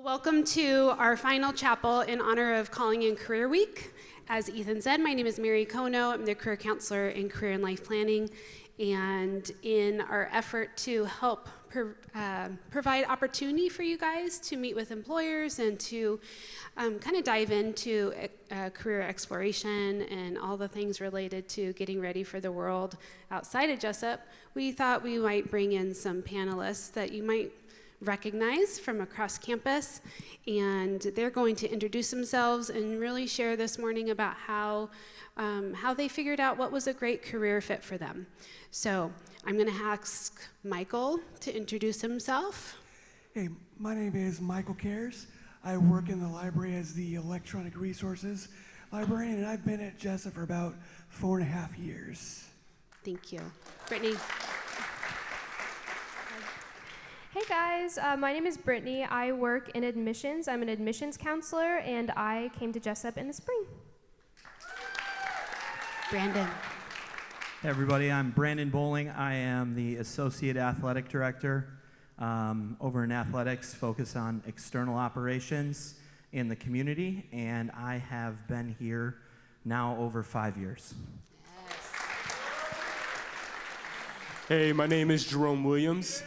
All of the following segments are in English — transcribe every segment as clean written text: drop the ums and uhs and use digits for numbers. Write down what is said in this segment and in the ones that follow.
Well, welcome to our final chapel in honor of Calling in Career Week. As Ethan said, my name is Mary Kono. I'm the career counselor in career and life planning. And in our effort to help provide opportunity for you guys to meet with employers and to kind of dive into career exploration and all the things related to getting ready for the world outside of Jessup, we thought we might bring in some panelists that you might recognize from across campus, and they're going to introduce themselves and really share this morning about how they figured out what was a great career fit for them. So I'm going to ask Michael to introduce himself. Hey, my name is Michael Cares. I work in the library as the electronic resources librarian, and I've been at Jessup for about 4.5 years. Thank you. Brittany. Hey guys, my name is Brittany. I work in admissions. I'm an admissions counselor, and I came to Jessup in the spring. Brandon. Hey everybody, I'm Brandon Bowling. I am the Associate Athletic Director over in athletics, focused on external operations in the community, and I have been here now over 5 years. Yes. Hey, my name is Jerome Williams.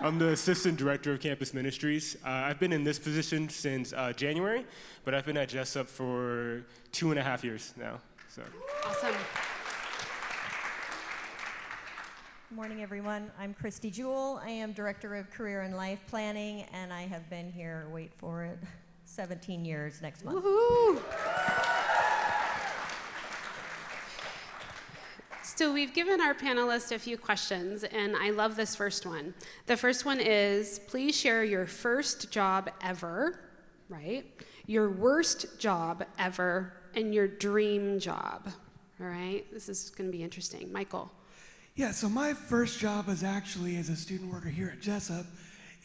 I'm the Assistant Director of Campus Ministries. I've been in this position since January, but I've been at Jessup for 2.5 years now. So. Awesome. Good morning, everyone. I'm Christy Jewell. I am Director of Career and Life Planning, and I have been here, wait for it, 17 years next month. Woohoo! So we've given our panelists a few questions, and I love this first one. The first one is, please share your first job ever, right? Your worst job ever, and your dream job, all right? This is going to be interesting. Michael. Yeah, so my first job was actually as a student worker here at Jessup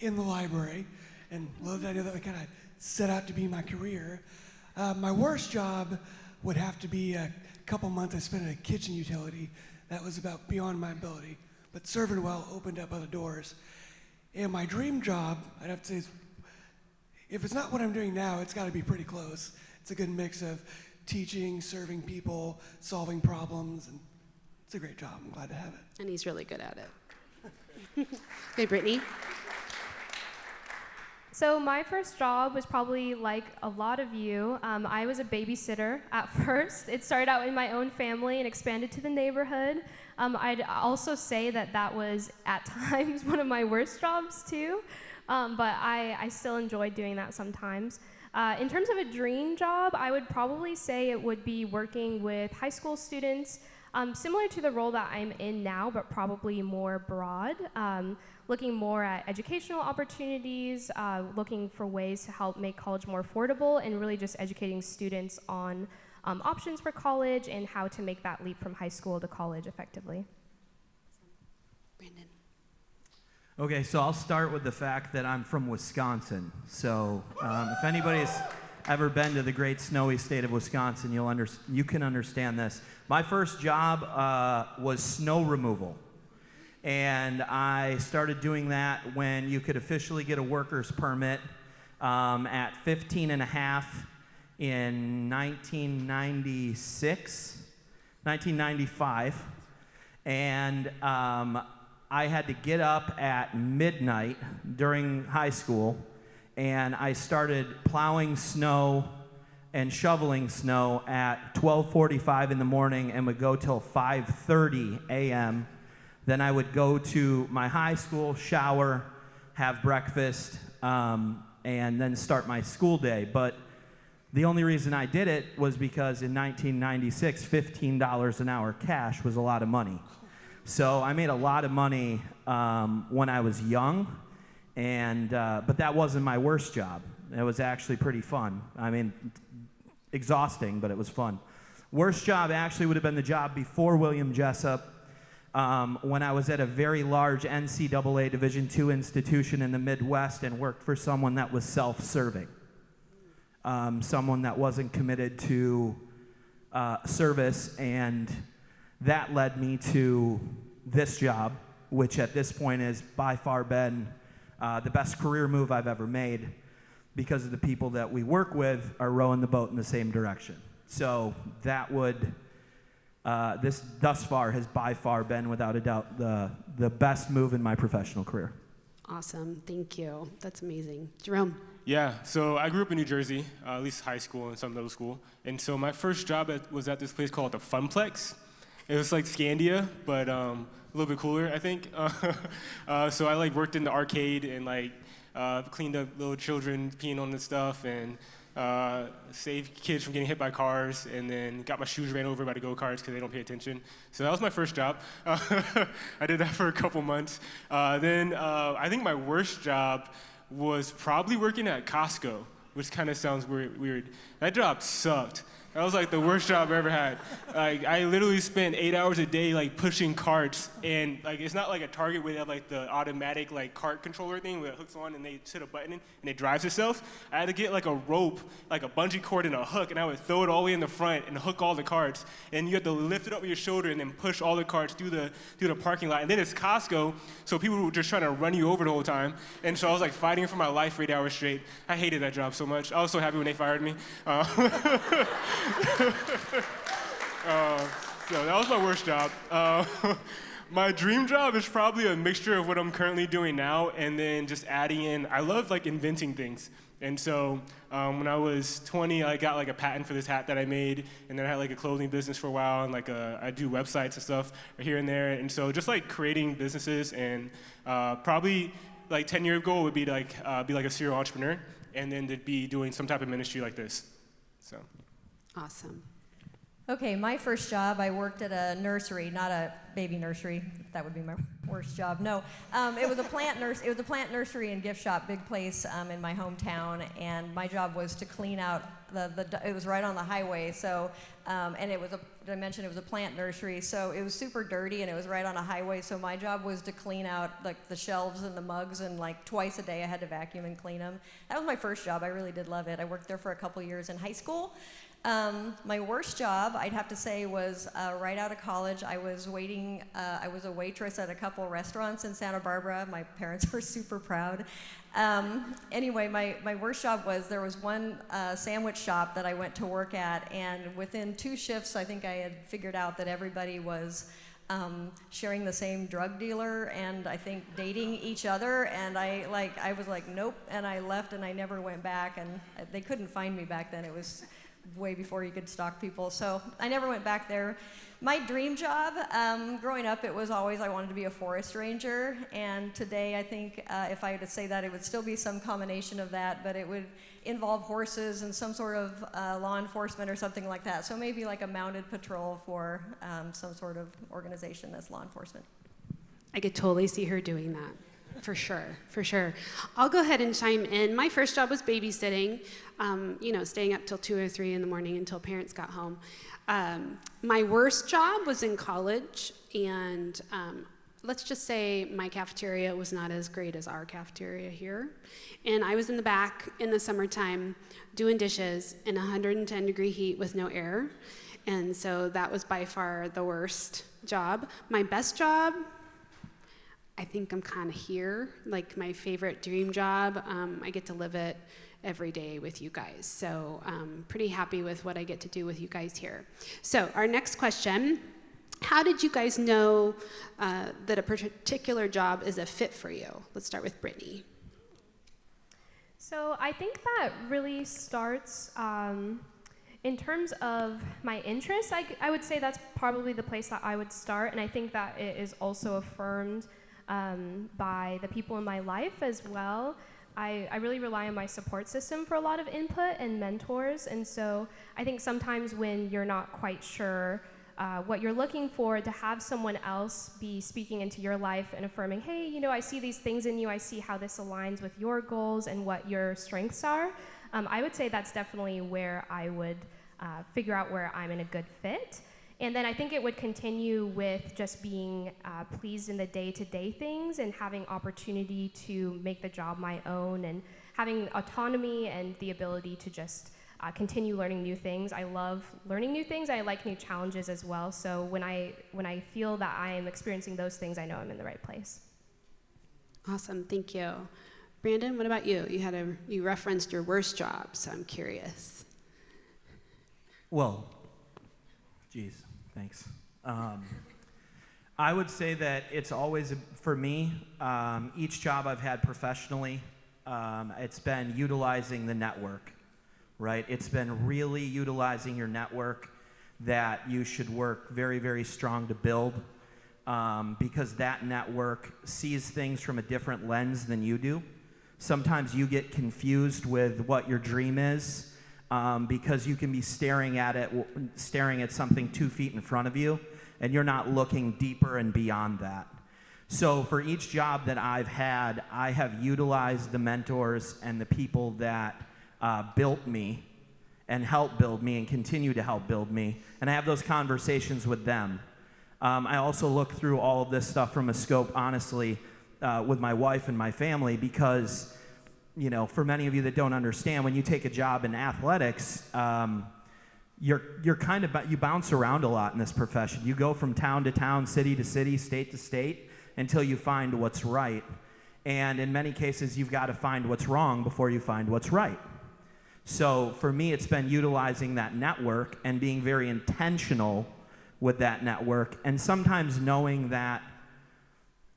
in the library, and love the idea that I kind of set out to be my career. My worst job would have to be a couple months I spent in a kitchen utility. That was about beyond my ability, but serving well opened up other doors. And my dream job, I'd have to say, is, if it's not what I'm doing now, it's got to be pretty close. It's a good mix of teaching, serving people, solving problems, and it's a great job. I'm glad to have it. And he's really good at it. Okay, Brittany. So my first job was probably like a lot of you. I was a babysitter at first. It started out in my own family and expanded to the neighborhood. I'd also say that that was at times one of my worst jobs too, but I still enjoyed doing that sometimes. In terms of a dream job, I would probably say it would be working with high school students, similar to the role that I'm in now, but probably more broad. Looking more at educational opportunities, looking for ways to help make college more affordable, and really just educating students on options for college and how to make that leap from high school to college effectively. Brandon. Okay, so I'll start with the fact that I'm from Wisconsin. So if anybody's ever been to the great snowy state of Wisconsin, you can understand this. My first job was snow removal. And I started doing that when you could officially get a worker's permit at 15 and a half in 1995. And I had to get up at midnight during high school, and I started plowing snow and shoveling snow at 12:45 in the morning and would go till 5:30 a.m. Then I would go to my high school, shower, have breakfast, and then start my school day. But the only reason I did it was because in 1996, $15 an hour cash was a lot of money. So I made a lot of money when I was young, and but that wasn't my worst job. It was actually pretty fun. I mean, exhausting, but it was fun. Worst job actually would have been the job before William Jessup, when I was at a very large NCAA Division II institution in the Midwest and worked for someone that was self-serving, someone that wasn't committed to service, and that led me to this job, which at this point has by far been the best career move I've ever made, because of the people that we work with are rowing the boat in the same direction. So that would, this thus far has by far been, without a doubt, the best move in my professional career. Awesome, thank you. That's amazing. Jerome. Yeah, so I grew up in New Jersey, at least high school and some middle school. And so my first job was at this place called the Funplex. It was like Scandia, but a little bit cooler, I think. So I like worked in the arcade and like cleaned up little children peeing on the stuff and saved kids from getting hit by cars, and then got my shoes ran over by the go-karts because they don't pay attention. So that was my first job. I did that for a couple months. Then I think my worst job was probably working at Costco, which kind of sounds weird. That job sucked. That was like the worst job I ever had. Like I literally spent 8 hours a day like pushing carts, and like it's not like a Target where they have like the automatic like cart controller thing where it hooks on and they hit a button and it drives itself. I had to get like a rope, like a bungee cord and a hook, and I would throw it all the way in the front and hook all the carts. And you have to lift it up with your shoulder and then push all the carts through the parking lot. And then it's Costco, so people were just trying to run you over the whole time. And so I was like fighting for my life for 8 hours straight. I hated that job so much. I was so happy when they fired me. So that was my worst job. My dream job is probably a mixture of what I'm currently doing now and then just adding in, I love like inventing things. And so when I was 20, I got like a patent for this hat that I made, and then I had like a clothing business for a while, and like I do websites and stuff here and there. And so just like creating businesses, and probably like 10-year goal would be to like be like a serial entrepreneur, and then to be doing some type of ministry like this. So. Awesome. Okay, my first job, I worked at a nursery, not a baby nursery. That would be my worst job. No, it was a plant nursery and gift shop, big place in my hometown, and my job was to clean out it was right on the highway. So, and it was did I mention it was a plant nursery? So it was super dirty, and it was right on a highway. So my job was to clean out like the shelves and the mugs, and like twice a day I had to vacuum and clean them. That was my first job. I really did love it. I worked there for a couple years in high school. My worst job, I'd have to say, was right out of college. I was a waitress at a couple restaurants in Santa Barbara. My parents were super proud. Anyway, my worst job was, there was one sandwich shop that I went to work at, and within 2 shifts, I think I had figured out that everybody was sharing the same drug dealer, and I think dating each other, and I was like, nope, and I left, and I never went back, and they couldn't find me back then. It was way before you could stalk people, so I never went back there. My dream job, growing up, it was always I wanted to be a forest ranger, and today I think if I had to say that, it would still be some combination of that, but it would involve horses and some sort of law enforcement or something like that, so maybe like a mounted patrol for some sort of organization that's law enforcement. I could totally see her doing that. For sure. I'll go ahead and chime in. My first job was babysitting, staying up till 2 or 3 in the morning until parents got home. My worst job was in college, and let's just say my cafeteria was not as great as our cafeteria here. And I was in the back in the summertime doing dishes in 110-degree heat with no air. And so that was by far the worst job. My best job, I think I'm kind of here, like my favorite dream job. I get to live it every day with you guys. So I'm pretty happy with what I get to do with you guys here. So our next question, how did you guys know that a particular job is a fit for you? Let's start with Brittany. So I think that really starts in terms of my interests. I would say that's probably the place that I would start, and I think that it is also affirmed by the people in my life as well. I really rely on my support system for a lot of input and mentors, and so I think sometimes when you're not quite sure what you're looking for, to have someone else be speaking into your life and affirming, hey, I see these things in you, I see how this aligns with your goals and what your strengths are. I would say that's definitely where I would figure out where I'm in a good fit. And then I think it would continue with just being pleased in the day-to-day things and having opportunity to make the job my own and having autonomy and the ability to just continue learning new things. I love learning new things. I like new challenges as well. So when I feel that I am experiencing those things, I know I'm in the right place. Awesome, thank you. Brandon, what about you? You referenced your worst job, so I'm curious. Well, geez, thanks. I would say that it's always, for me, each job I've had professionally, it's been utilizing the network, right? It's been really utilizing your network that you should work very, very strong to build, because that network sees things from a different lens than you do. Sometimes you get confused with what your dream is, because you can be staring at something 2 feet in front of you, and you're not looking deeper and beyond that. So for each job that I've had, I have utilized the mentors and the people that built me and helped build me and continue to help build me, and I have those conversations with them. I also look through all of this stuff from a scope, honestly, with my wife and my family, because, you know, for many of you that don't understand, when you take a job in athletics, you're kind of, you bounce around a lot in this profession. You go from town to town, city to city, state to state, until you find what's right. And in many cases, you've got to find what's wrong before you find what's right. So for me, it's been utilizing that network and being very intentional with that network, and sometimes knowing that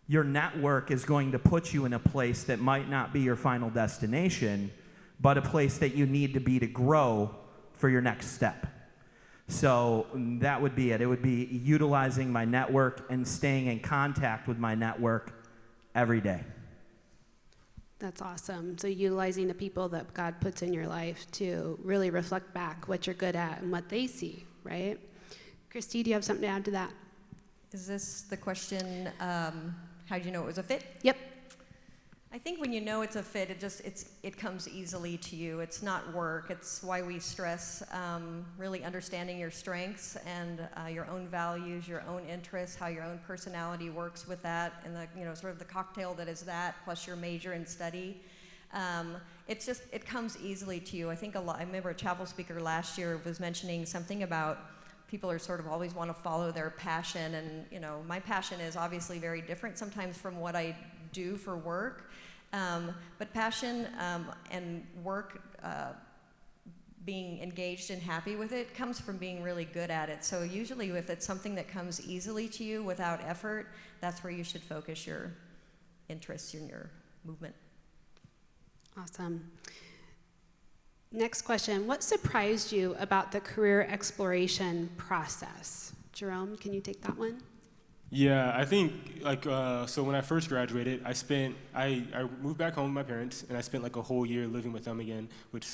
your network is going to put you in a place that might not be your final destination, but a place that you need to be to grow for your next step. So that would be it. It would be utilizing my network and staying in contact with my network every day. That's awesome. So utilizing the people that God puts in your life to really reflect back what you're good at and what they see, right? Christy, do you have something to add to that? Is this the question, how do you know it was a fit? Yep. I think when you know it's a fit, it comes easily to you. It's not work. It's why we stress really understanding your strengths and your own values, your own interests, how your own personality works with that, and the sort of the cocktail that is that, plus your major and study. It comes easily to you. I think I remember a chapel speaker last year was mentioning something about people are sort of always want to follow their passion, and my passion is obviously very different sometimes from what I do for work, but passion and work, being engaged and happy with it, comes from being really good at it. So usually if it's something that comes easily to you without effort, that's where you should focus your interests in your movement. Awesome. Next question. What surprised you about the career exploration process? Jerome, can you take that one? Yeah, I think so when I first graduated, I moved back home with my parents, and I spent like a whole year living with them again, which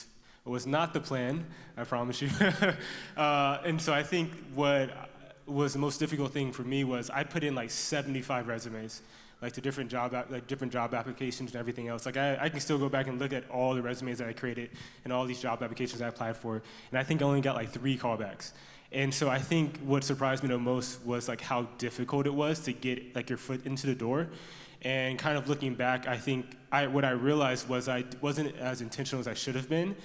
was not the plan, I promise you. And so I think what was the most difficult thing for me was I put in like 75 resumes, like to different job applications and everything else. Like I can still go back and look at all the resumes that I created and all these job applications I applied for, and I think I only got like 3 callbacks. And so I think what surprised me the most was like how difficult it was to get like your foot into the door. And kind of looking back, I think what I realized was I wasn't as intentional as I should have been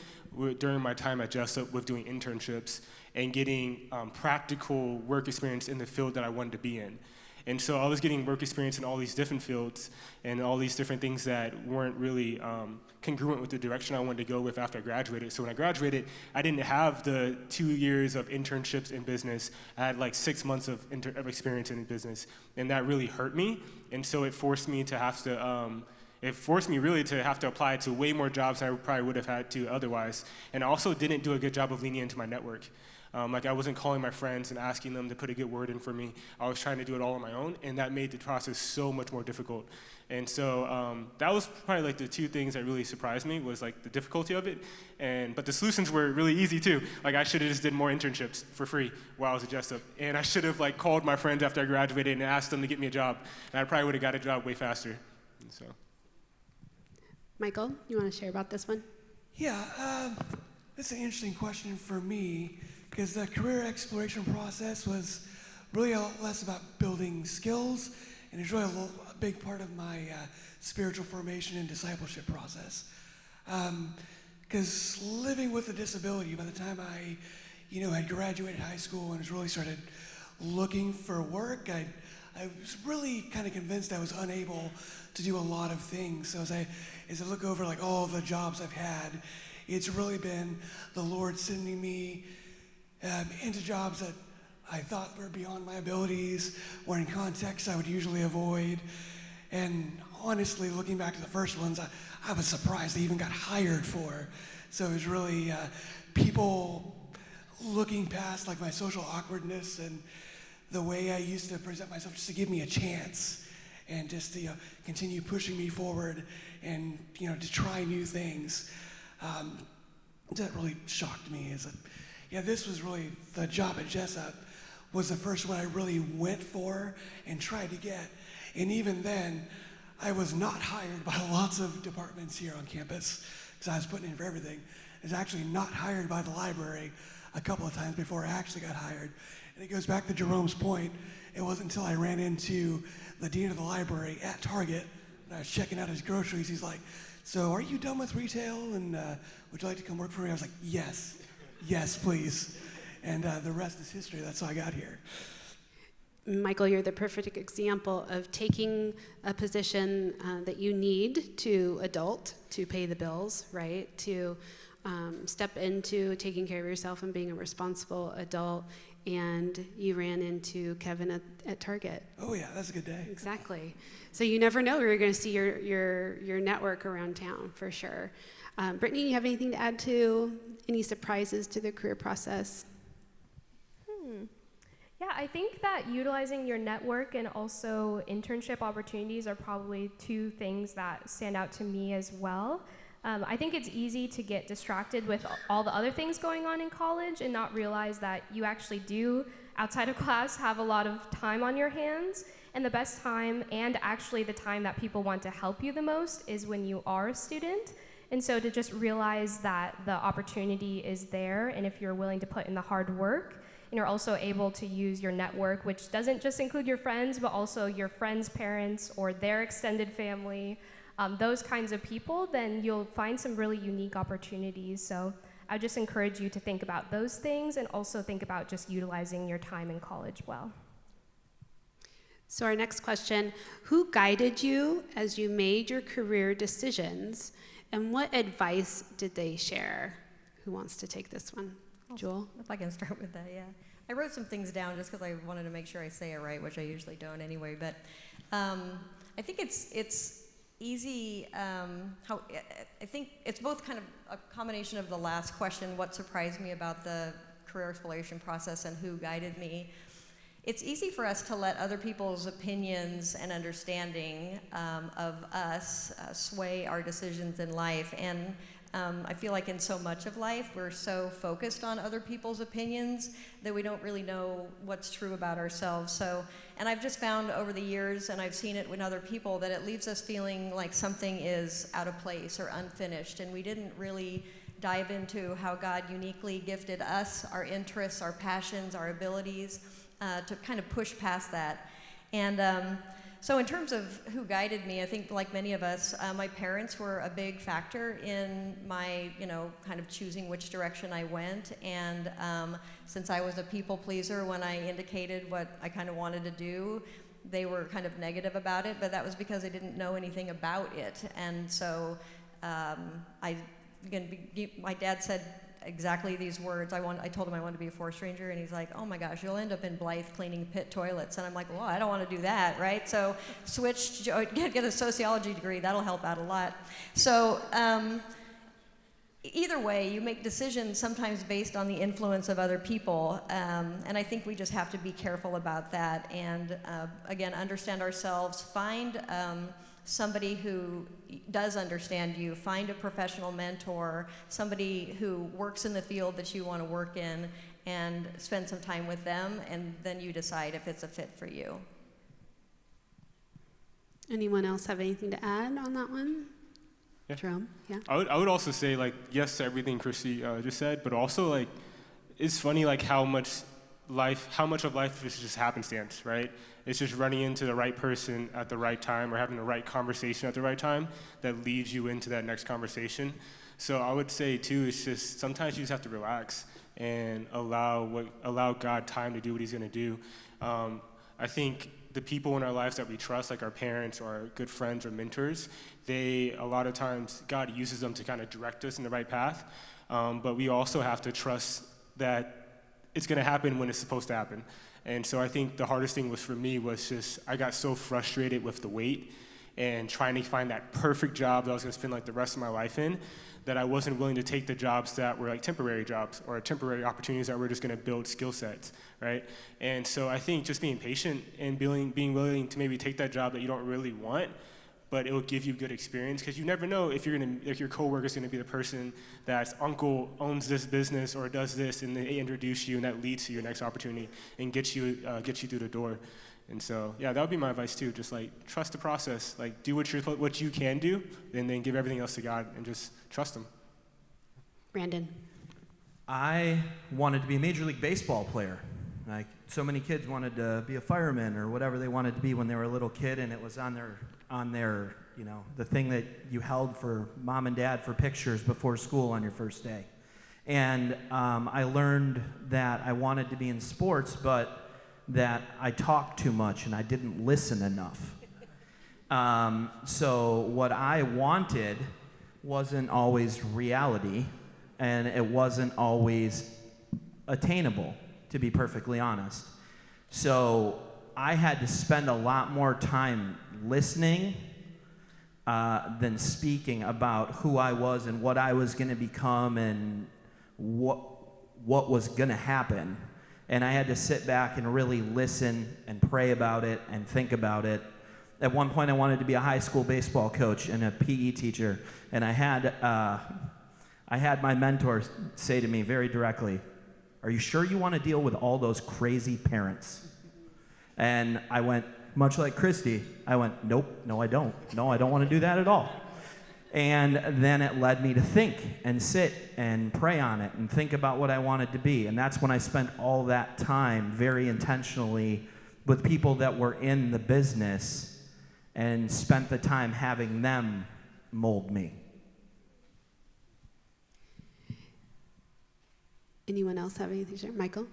during my time at Jessup with doing internships and getting practical work experience in the field that I wanted to be in. And so I was getting work experience in all these different fields and all these different things that weren't really congruent with the direction I wanted to go with after I graduated. So when I graduated, I didn't have the 2 years of internships in business. I had like 6 months of experience in business, and that really hurt me. And so it forced me to have to, really to have to apply to way more jobs than I probably would have had to otherwise. And I also didn't do a good job of leaning into my network. I wasn't calling my friends and asking them to put a good word in for me. I was trying to do it all on my own, and that made the process so much more difficult. And so that was probably like the 2 things that really surprised me, was like the difficulty of it, but the solutions were really easy too. Like I should have just did more internships for free while I was at Jessup, and I should have like called my friends after I graduated and asked them to get me a job, and I probably would have got a job way faster. And so. Michael, you want to share about this one? Yeah, this is an interesting question for me, because the career exploration process was really a lot less about building skills, and it's really a big part of my spiritual formation and discipleship process. Because living with a disability, by the time I had graduated high school and was really started looking for work, I I was really kind of convinced I was unable to do a lot of things. So as I look over like all the jobs I've had, it's really been the Lord sending me into jobs that I thought were beyond my abilities, or in contexts I would usually avoid. And honestly, looking back to the first ones, I was surprised I even got hired for. So it was really people looking past like my social awkwardness and the way I used to present myself just to give me a chance and just to continue pushing me forward and to try new things. That really shocked me. This was really the job at Jessup was the first one I really went for and tried to get. And even then, I was not hired by lots of departments here on campus because I was putting in for everything. I was actually not hired by the library a couple of times before I actually got hired. And it goes back to Jerome's point. It wasn't until I ran into the dean of the library at Target and I was checking out his groceries. He's like, "So are you done with retail and would you like to come work for me?" I was like, yes, please. And the rest is history. That's how I got here. Michael, you're the perfect example of taking a position that you need to adult, to pay the bills, right? To step into taking care of yourself and being a responsible adult. And you ran into Kevin at Target. Oh yeah, that's a good day. Exactly. So you never know where you're going to see your network around town, for sure. Brittany, you have anything to add to any surprises to the career process? Yeah, I think that utilizing your network and also internship opportunities are probably two things that stand out to me as well. I think it's easy to get distracted with all the other things going on in college and not realize that you actually do, outside of class, have a lot of time on your hands. And the best time, and actually the time that people want to help you the most, is when you are a student. And so to just realize that the opportunity is there, and if you're willing to put in the hard work, and you're also able to use your network, which doesn't just include your friends, but also your friends' parents or their extended family, those kinds of people, then you'll find some really unique opportunities. So I just encourage you to think about those things and also think about just utilizing your time in college well. So our next question, who guided you as you made your career decisions, and what advice did they share? Who wants to take this one? Jewel? If I can start with that, yeah. I wrote some things down just because I wanted to make sure I say it right, which I usually don't anyway. But I think it's easy. I think it's both kind of a combination of the last question, what surprised me about the career exploration process, and who guided me. It's easy for us to let other people's opinions and understanding of us sway our decisions in life. And I feel like in so much of life, we're so focused on other people's opinions that we don't really know what's true about ourselves. And I've just found over the years, and I've seen it with other people, that it leaves us feeling like something is out of place or unfinished, and we didn't really dive into how God uniquely gifted us, our interests, our passions, our abilities, to kind of push past that. And so in terms of who guided me, I think like many of us, my parents were a big factor in my, kind of choosing which direction I went. And since I was a people pleaser, when I indicated what I kind of wanted to do, they were kind of negative about it, but that was because I didn't know anything about it. And so my dad said exactly these words. I told him I wanted to be a forest ranger, and he's like, "Oh my gosh, you'll end up in Blythe cleaning pit toilets." And I'm like, "Well, I don't want to do that, right?" So get a sociology degree. That'll help out a lot. So either way, you make decisions sometimes based on the influence of other people, and I think we just have to be careful about that. And again, understand ourselves. Find somebody who does understand you, find a professional mentor, somebody who works in the field that you want to work in, and spend some time with them, and then you decide if it's a fit for you. Anyone else have anything to add on that one? Yeah. Jerome? Yeah. I would also say yes to everything Christy just said, but also it's funny how much of life is just happenstance, right? It's just running into the right person at the right time or having the right conversation at the right time that leads you into that next conversation. So I would say too, it's just sometimes you just have to relax and allow God time to do what He's going to do. I think the people in our lives that we trust, like our parents or our good friends or mentors, a lot of times God uses them to kind of direct us in the right path. But we also have to trust that it's going to happen when it's supposed to happen. And so I think the hardest thing for me was just, I got so frustrated with the wait and trying to find that perfect job that I was going to spend like the rest of my life in, that I wasn't willing to take the jobs that were like temporary jobs or temporary opportunities that were just going to build skill sets, right? And so I think just being patient and being willing to maybe take that job that you don't really want, but it will give you good experience, because you never know if your coworker is going to be the person that's uncle owns this business or does this, and they introduce you, and that leads to your next opportunity and gets you through the door. And so, yeah, that would be my advice too. Just like trust the process, like do what you can do, and then give everything else to God and just trust Him. Brandon. I wanted to be a Major League Baseball player. Like so many kids wanted to be a fireman or whatever they wanted to be when they were a little kid, and it was on their, the thing that you held for mom and dad for pictures before school on your first day. And I learned that I wanted to be in sports, but that I talked too much and I didn't listen enough. So what I wanted wasn't always reality, and it wasn't always attainable, to be perfectly honest. So I had to spend a lot more time listening than speaking about who I was and what I was going to become and what was going to happen. And I had to sit back and really listen and pray about it and think about it. At one point, I wanted to be a high school baseball coach and a PE teacher, and I had my mentor say to me very directly, "Are you sure you want to deal with all those crazy parents?" And I went, much like Christy, I went, "Nope, no, I don't. No, I don't want to do that at all." And then it led me to think and sit and pray on it and think about what I wanted to be. And that's when I spent all that time very intentionally with people that were in the business and spent the time having them mold me. Anyone else have anything to share? Michael?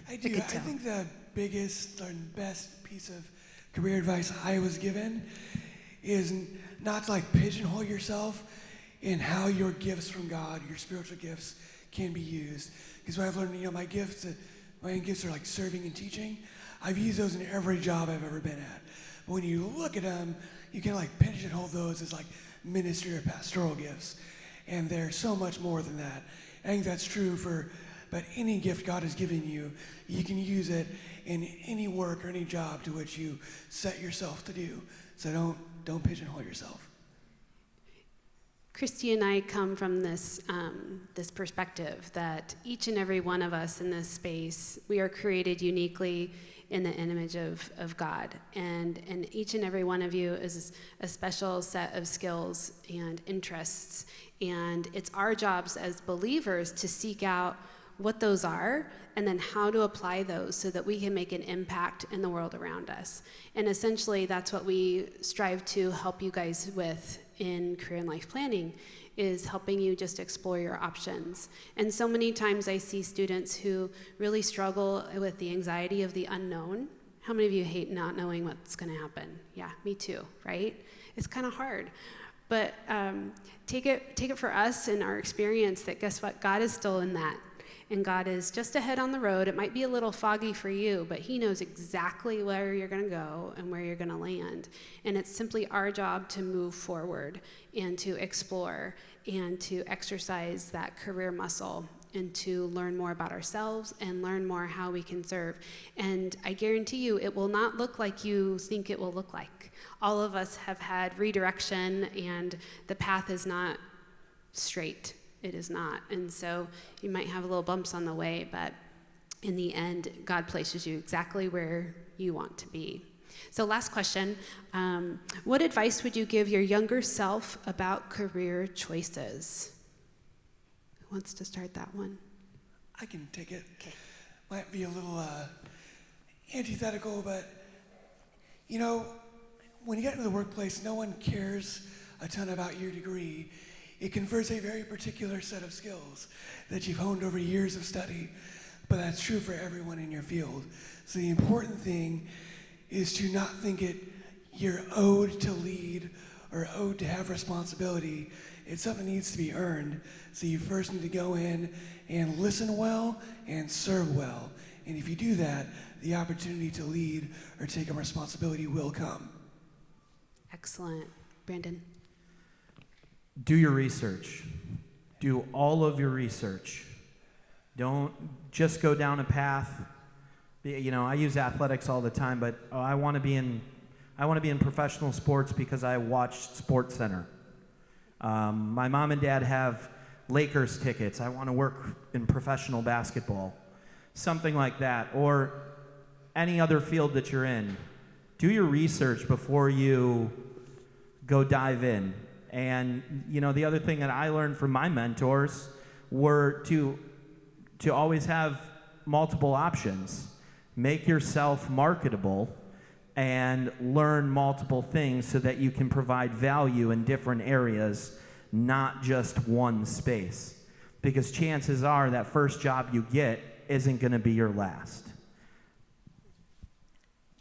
I do. I think the biggest and best piece of career advice I was given is not to like pigeonhole yourself in how your gifts from God, your spiritual gifts, can be used. Because what I've learned, my main gifts are like serving and teaching. I've used those in every job I've ever been at. But when you look at them, you can like pigeonhole those as like ministry or pastoral gifts. And they're so much more than that. I think that's true but any gift God has given you, you can use it in any work or any job to which you set yourself to do. So don't pigeonhole yourself. Christy and I come from this perspective that each and every one of us in this space, we are created uniquely in the image of God. And each and every one of you is a special set of skills and interests. And it's our jobs as believers to seek out what those are, and then how to apply those so that we can make an impact in the world around us. And essentially, that's what we strive to help you guys with in career and life planning, is helping you just explore your options. And so many times I see students who really struggle with the anxiety of the unknown. How many of you hate not knowing what's going to happen? Yeah, me too, right? It's kind of hard. But take it for us in our experience that guess what? God is still in that. And God is just ahead on the road. It might be a little foggy for you, but He knows exactly where you're going to go and where you're going to land. And it's simply our job to move forward and to explore and to exercise that career muscle and to learn more about ourselves and learn more how we can serve. And I guarantee you, it will not look like you think it will look like. All of us have had redirection, and the path is not straight. It is not. And so you might have little bumps on the way, but in the end, God places you exactly where you want to be. So last question, what advice would you give your younger self about career choices? Who wants to start that one? I can take it. Might be a little antithetical, but when you get into the workplace, no one cares a ton about your degree. It confers a very particular set of skills that you've honed over years of study, but that's true for everyone in your field. So the important thing is to not think you're owed to lead or owed to have responsibility. It's something that needs to be earned. So you first need to go in and listen well and serve well. And if you do that, the opportunity to lead or take on responsibility will come. Excellent. Brandon? Do your research. Do all of your research. Don't just go down a path. You know, I use athletics all the time, but I want to be in professional sports because I watched SportsCenter. My mom and dad have Lakers tickets. I want to work in professional basketball. Something like that, or any other field that you're in. Do your research before you go dive in. And, you know, the other thing that I learned from my mentors were to always have multiple options. Make yourself marketable and learn multiple things so that you can provide value in different areas, not just one space. Because chances are that first job you get isn't going to be your last.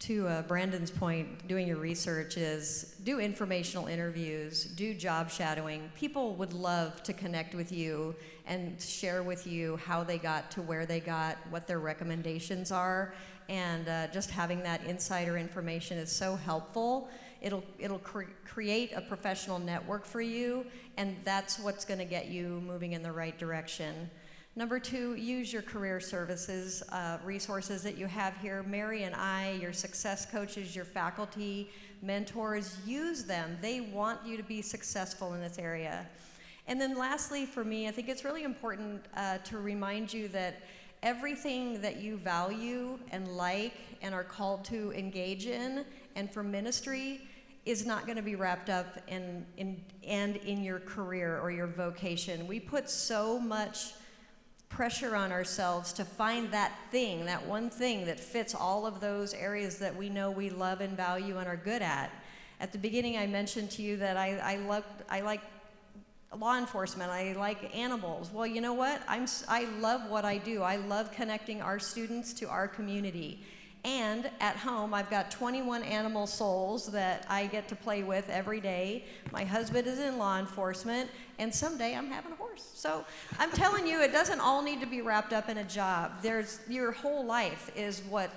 To Brandon's point, doing your research is do informational interviews, do job shadowing. People would love to connect with you and share with you how they got to where they got, what their recommendations are, and just having that insider information is so helpful. It'll create a professional network for you, and that's what's going to get you moving in the right direction. Number 2, use your career services resources that you have here. Mary and I, your success coaches, your faculty, mentors, use them. They want you to be successful in this area. And then lastly, for me, I think it's really important to remind you that everything that you value and like and are called to engage in and for ministry is not going to be wrapped up in your career or your vocation. We put so much pressure on ourselves to find that thing, that one thing that fits all of those areas that we know we love and value and are good at. At the beginning, I mentioned to you that I like law enforcement, I like animals. Well, you know what? I love what I do. I love connecting our students to our community. And at home, I've got 21 animal souls that I get to play with every day. My husband is in law enforcement, and someday I'm having a horse. So I'm telling you, it doesn't all need to be wrapped up in a job. Your whole life is what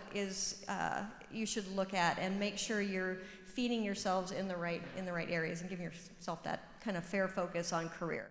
you should look at and make sure you're feeding yourselves in the right areas and giving yourself that kind of fair focus on career.